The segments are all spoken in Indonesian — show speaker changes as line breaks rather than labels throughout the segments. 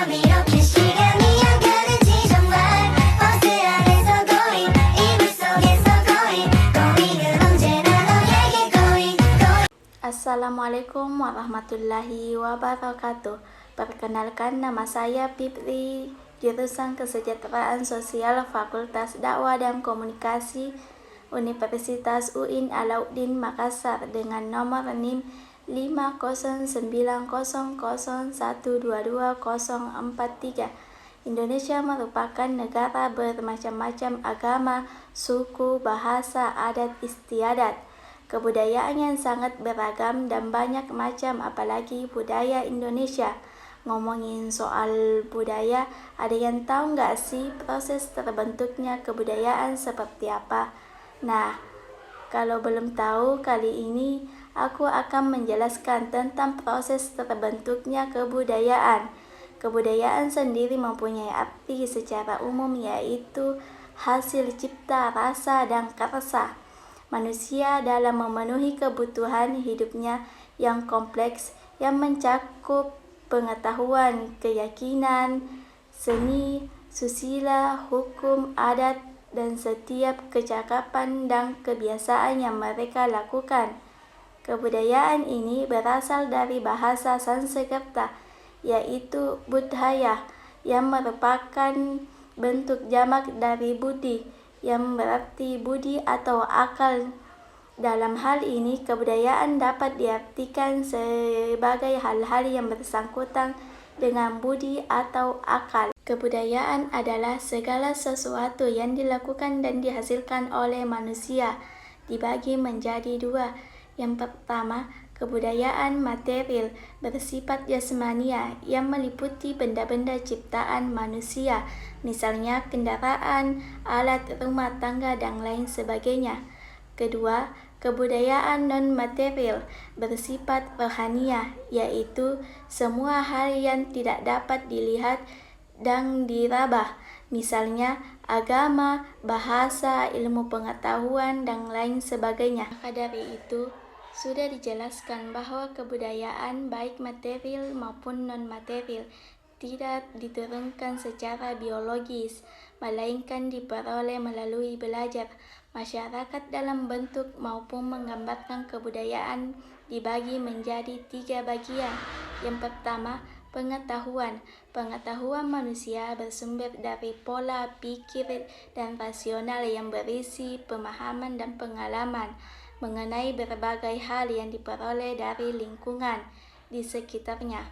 밤 이렇게 시간이 안 가는지 정말 버스 안에서 going 이불 속에서 going 은 언제나 너에게 going.
Assalamualaikum warahmatullahi wabarakatuh. Perkenalkan, nama saya Fitri, jurusan Kesejahteraan Sosial Fakultas Dakwah dan Komunikasi Universitas UIN Alauddin Makassar dengan nomor NIM 50900122043. Indonesia merupakan negara bermacam-macam agama, suku, bahasa, adat istiadat. Kebudayaan yang sangat beragam dan banyak macam, apalagi budaya Indonesia. Ngomongin soal budaya, ada yang tahu nggak sih proses terbentuknya kebudayaan seperti apa? Nah, kalau belum tahu, kali ini aku akan menjelaskan tentang proses terbentuknya kebudayaan. Kebudayaan sendiri mempunyai arti secara umum, yaitu hasil cipta, rasa, dan karsa manusia dalam memenuhi kebutuhan hidupnya yang kompleks, yang mencakup pengetahuan, keyakinan, seni, susila, hukum, adat, dan setiap kecakapan dan kebiasaan yang mereka lakukan. Kebudayaan ini berasal dari bahasa Sanskerta, yaitu budhaya, yang merupakan bentuk jamak dari budi, yang berarti budi atau akal. Dalam hal ini, kebudayaan dapat diartikan sebagai hal-hal yang bersangkutan dengan budi atau akal. Kebudayaan adalah segala sesuatu yang dilakukan dan dihasilkan oleh manusia, dibagi menjadi dua. Yang pertama, kebudayaan material bersifat jasmania yang meliputi benda-benda ciptaan manusia, misalnya kendaraan, alat rumah tangga, dan lain sebagainya. Kedua, kebudayaan non-material bersifat rohania, yaitu semua hal yang tidak dapat dilihat dan diraba, misalnya agama, bahasa, ilmu pengetahuan, dan lain sebagainya. Maka dari itu, sudah dijelaskan bahwa kebudayaan baik material maupun non-material tidak diturunkan secara biologis, melainkan diperoleh melalui belajar. Masyarakat dalam bentuk maupun menggambarkan kebudayaan dibagi menjadi tiga bagian. Yang pertama, pengetahuan. Pengetahuan manusia bersumber dari pola pikir dan rasional yang berisi pemahaman dan pengalaman mengenai berbagai hal yang diperoleh dari lingkungan di sekitarnya.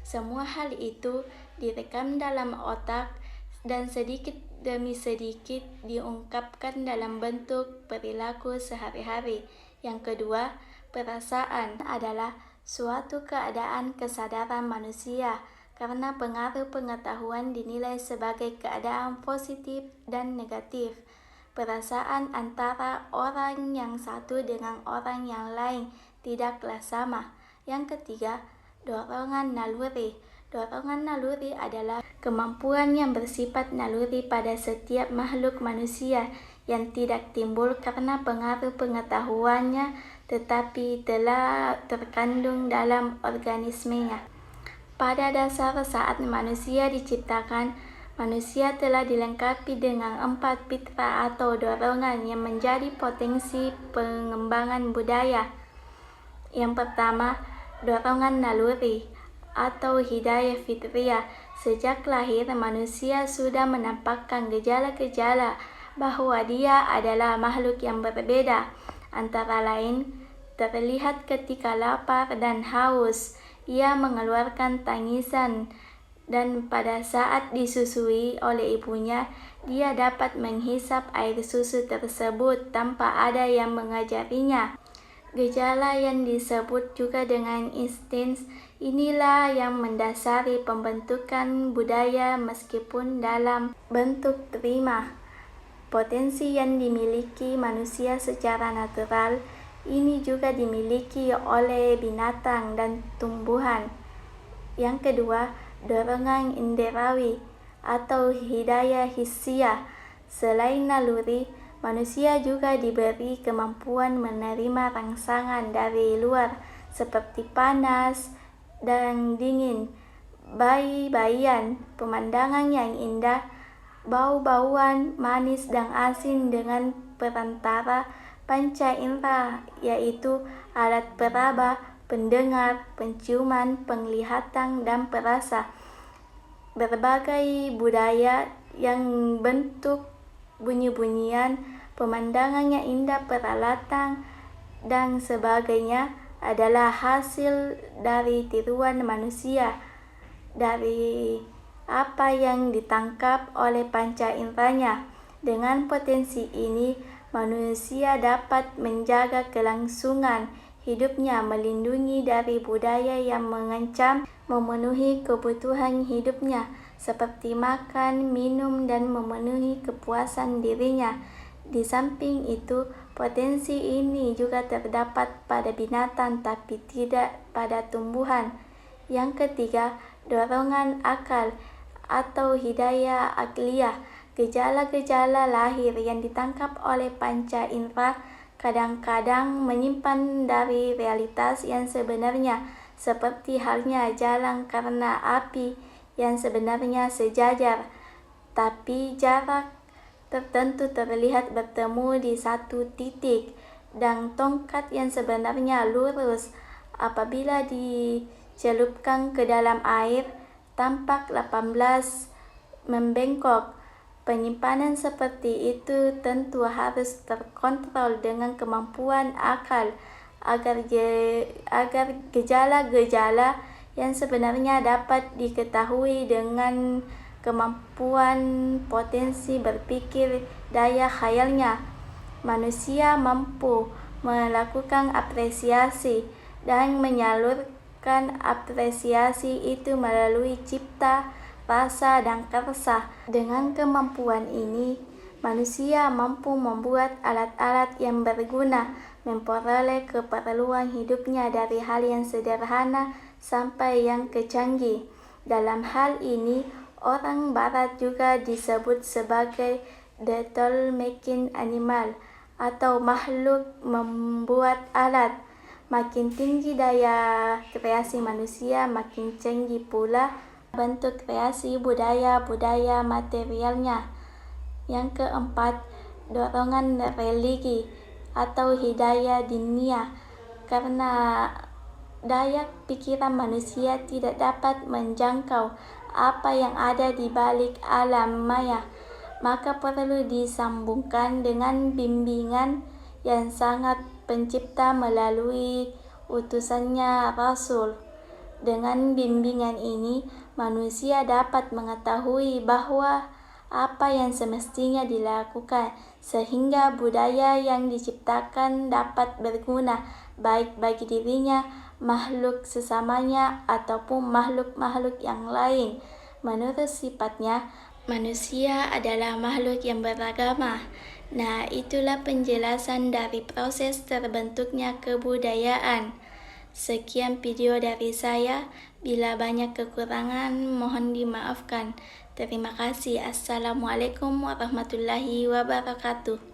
Semua hal itu direkam dalam otak dan sedikit demi sedikit diungkapkan dalam bentuk perilaku sehari-hari. Yang kedua, perasaan adalah suatu keadaan kesadaran manusia karena pengaruh pengetahuan dinilai sebagai keadaan positif dan negatif. Perasaan antara orang yang satu dengan orang yang lain tidaklah sama. Yang ketiga, dorongan naluri. Dorongan naluri adalah kemampuan yang bersifat naluri pada setiap makhluk manusia yang tidak timbul karena pengaruh pengetahuannya, tetapi telah terkandung dalam organismenya. Pada dasar saat manusia diciptakan, manusia telah dilengkapi dengan 4 fitra atau dorongan yang menjadi potensi pengembangan budaya. Yang pertama, dorongan naluri atau hidayah fitriyah. Sejak lahir, manusia sudah menampakkan gejala-gejala bahwa dia adalah makhluk yang berbeda. Antara lain, terlihat ketika lapar dan haus, ia mengeluarkan tangisan, dan pada saat disusui oleh ibunya, dia dapat menghisap air susu tersebut tanpa ada yang mengajarinya. Gejala yang disebut juga dengan insting inilah yang mendasari pembentukan budaya meskipun dalam bentuk terima. Potensi yang dimiliki manusia secara natural ini juga dimiliki oleh binatang dan tumbuhan. Yang kedua, dorongan inderawi atau hidayah hissiyah. Selain naluri, manusia juga diberi kemampuan menerima rangsangan dari luar seperti panas dan dingin, bayi-bayian, pemandangan yang indah, bau-bauan manis dan asin dengan perantara panca indera, yaitu alat peraba, pendengar, penciuman, penglihatan, dan perasa. Berbagai budaya yang bentuk bunyi-bunyian, pemandangan yang indah, peralatan, dan sebagainya adalah hasil dari tiruan manusia dari apa yang ditangkap oleh panca inderanya. Dengan potensi ini, manusia dapat menjaga kelangsungan hidupnya, melindungi dari budaya yang mengancam, memenuhi kebutuhan hidupnya seperti makan, minum, dan memenuhi kepuasan dirinya. Di samping itu, potensi ini juga terdapat pada binatang tapi tidak pada tumbuhan. Yang ketiga, dorongan akal atau hidayah akliyah. Gejala-gejala lahir yang ditangkap oleh panca indera kadang-kadang menyimpan dari realitas yang sebenarnya, seperti halnya jalan karena api yang sebenarnya sejajar, tapi jarak tertentu terlihat bertemu di satu titik, dan tongkat yang sebenarnya lurus apabila dicelupkan ke dalam air tampak 18 membengkok. Penyimpanan seperti itu tentu harus terkontrol dengan kemampuan akal agar gejala-gejala yang sebenarnya dapat diketahui dengan kemampuan potensi berpikir daya khayalnya. Manusia mampu melakukan apresiasi dan menyalurkan apresiasi itu melalui cipta, rasa, dan karsa. Dengan kemampuan ini, manusia mampu membuat alat-alat yang berguna, memperoleh keperluan hidupnya dari hal yang sederhana sampai yang kecanggih. Dalam hal ini, orang Barat juga disebut sebagai the tool-making animal atau makhluk membuat alat. Makin tinggi daya kreasi manusia, makin canggih pula bentuk kreasi budaya-budaya materialnya. Yang keempat, dorongan religi atau hidayah diniyah. Karena daya pikiran manusia tidak dapat menjangkau apa yang ada di balik alam maya, maka perlu disambungkan dengan bimbingan yang sangat pencipta melalui utusannya Rasul. Dengan bimbingan ini, manusia dapat mengetahui bahwa apa yang semestinya dilakukan, sehingga budaya yang diciptakan dapat berguna baik bagi dirinya, makhluk sesamanya, ataupun makhluk-makhluk yang lain. Menurut sifatnya, manusia adalah makhluk yang beragama. Nah, itulah penjelasan dari proses terbentuknya kebudayaan. Sekian video dari saya. Bila banyak kekurangan, mohon dimaafkan. Terima kasih. Assalamualaikum warahmatullahi wabarakatuh.